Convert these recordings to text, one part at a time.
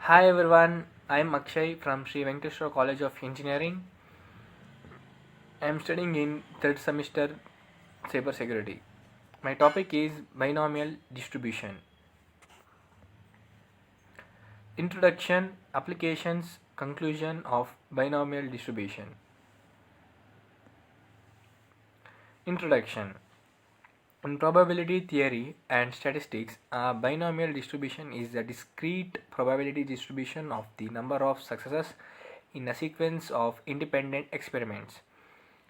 Hi everyone, I am Akshay from Sri Venkateswara College of Engineering. I am studying in third semester cybersecurity. My topic is binomial distribution. Introduction, applications, conclusion of binomial distribution. Introduction. In probability theory and statistics, a binomial distribution is a discrete probability distribution of the number of successes in a sequence of independent experiments.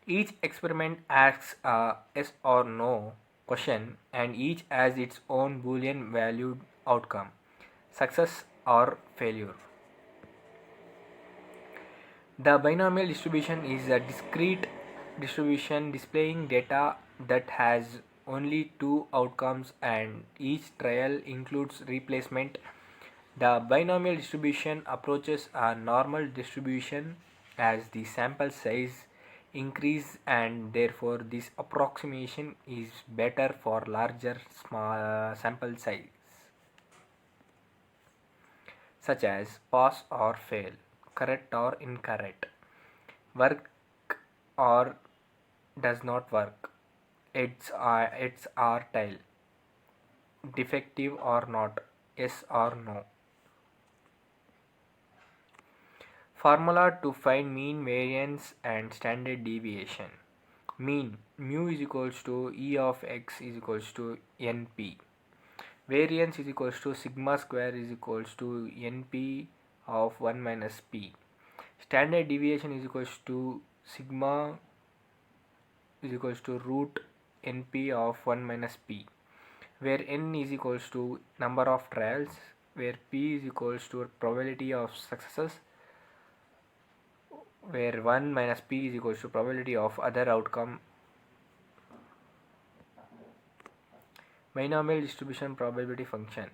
Each experiment asks a yes or no question and each has its own boolean valued outcome, success or failure. The binomial distribution is a discrete distribution displaying data that has only two outcomes and each trial includes replacement. The binomial distribution approaches a normal distribution as the sample size increase and therefore this approximation is better for larger small sample size such as pass or fail, correct or incorrect, work or does not work, it's our tile, defective or not, yes or no. Formula to find mean, variance and standard deviation. Mean mu is equals to E of x is equals to NP. Variance is equals to sigma square is equals to NP of 1 minus P. Standard deviation is equals to sigma is equals to root NP of 1 minus P, where N is equals to number of trials, where P is equals to probability of successes, where 1 minus P is equals to probability of other outcome. Binomial distribution probability function.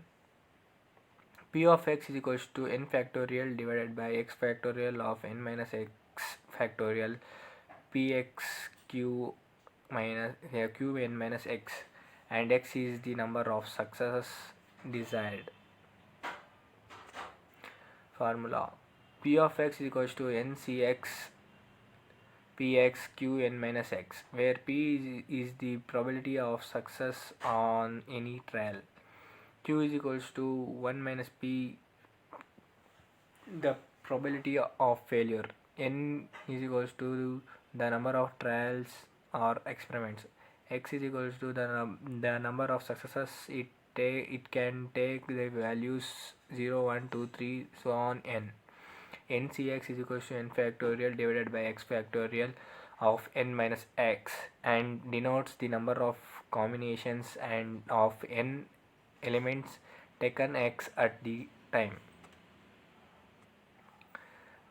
P of x is equals to n factorial divided by x factorial of n minus x factorial px q minus q n minus x, and x is the number of successes desired. Formula P of x is equals to ncx px q n minus x, where p is the probability of success on any trial. Q is equals to 1 minus p, the probability of failure. N is equals to the number of trials or experiments. X is equals to the number of successes it can take the values 0, 1, 2, 3, so on n. Ncx is equals to n factorial divided by x factorial of n minus x and denotes the number of combinations and of n elements taken x at the time.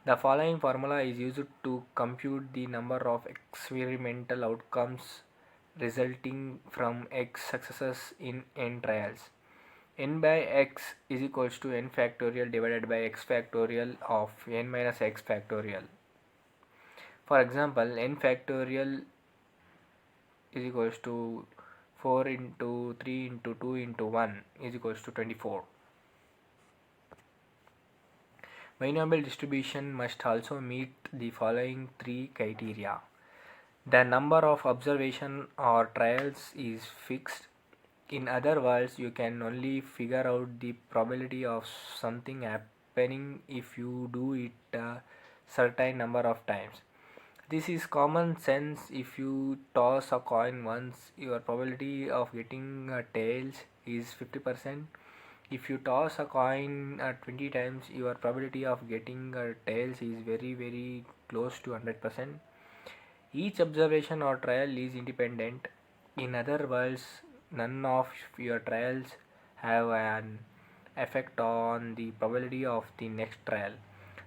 The following formula is used to compute the number of experimental outcomes resulting from x successes in n trials. N by x is equals to n factorial divided by x factorial of n minus x factorial. For example, n factorial is equals to 4 into 3 into 2 into 1 is equals to 24. Binomial distribution must also meet the following three criteria. The number of observation or trials is fixed. In other words, you can only figure out the probability of something happening if you do it a certain number of times. This is common sense. If you toss a coin once, your probability of getting a tails is 50%. If you toss a coin 20 times, your probability of getting a tails is very close to 100%. Each observation or trial is independent. In other words, none of your trials have an effect on the probability of the next trial.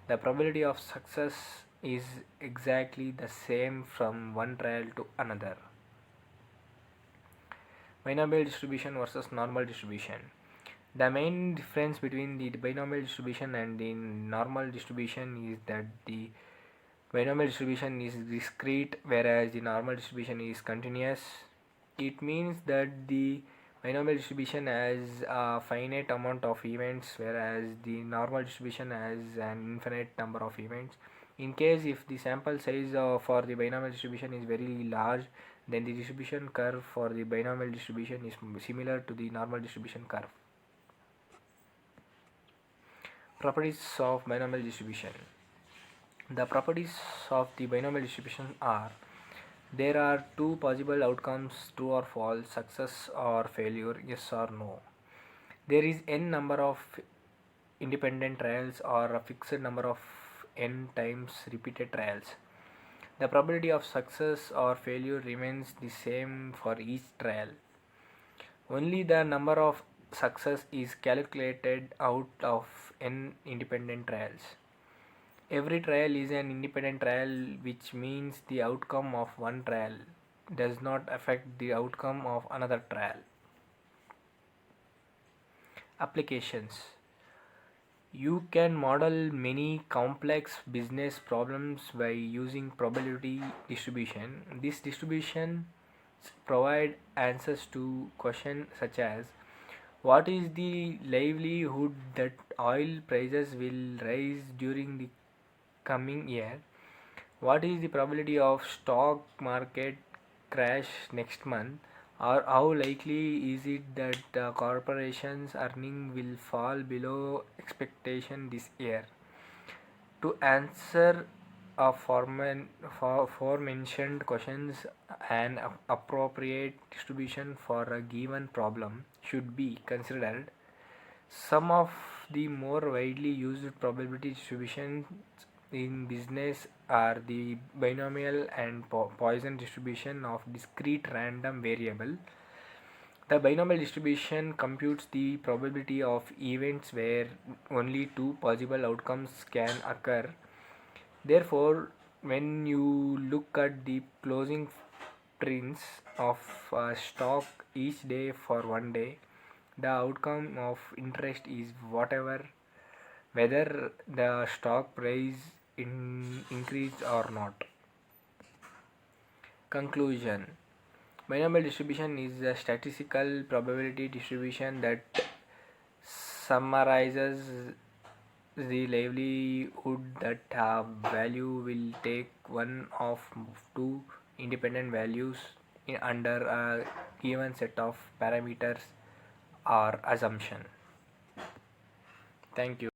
The probability of success is exactly the same from one trial to another. Binomial distribution versus normal distribution. The main difference between the binomial distribution and the normal distribution is that the binomial distribution is discrete whereas the normal distribution is continuous. It means that the Binomial distribution has a finite amount of events, whereas the normal distribution has an infinite number of events. In case if the sample size for the binomial distribution is very large, then the distribution curve for the binomial distribution is similar to the normal distribution curve. Properties of binomial distribution. The properties of the binomial distribution are: there are two possible outcomes, true or false, success or failure, yes or no. There is n number of independent trials or a fixed number of n times repeated trials. The probability of success or failure remains the same for each trial. Only the number of success is calculated out of n independent trials. Every trial is an independent trial, which means the outcome of one trial does not affect the outcome of another trial. Applications. You can model many complex business problems by using probability distribution. These distributions provide answers to questions such as: what is the likelihood that oil prices will rise during the coming year? What is the probability of stock market crash next month? Or how likely is it that the corporation's earning will fall below expectation this year? To answer aforementioned questions, an appropriate distribution for a given problem should be considered. Some of the more widely used probability distributions in business are the binomial and Poisson distribution of discrete random variable. The binomial distribution computes the probability of events where only two possible outcomes can occur. Therefore, when you look at the closing prints of a stock each day for one day, the outcome of interest is whether the stock price increased or not. Conclusion. Binomial distribution is a statistical probability distribution that summarizes the likelihood that a value will take one of two independent values under a given set of parameters or assumption. Thank you.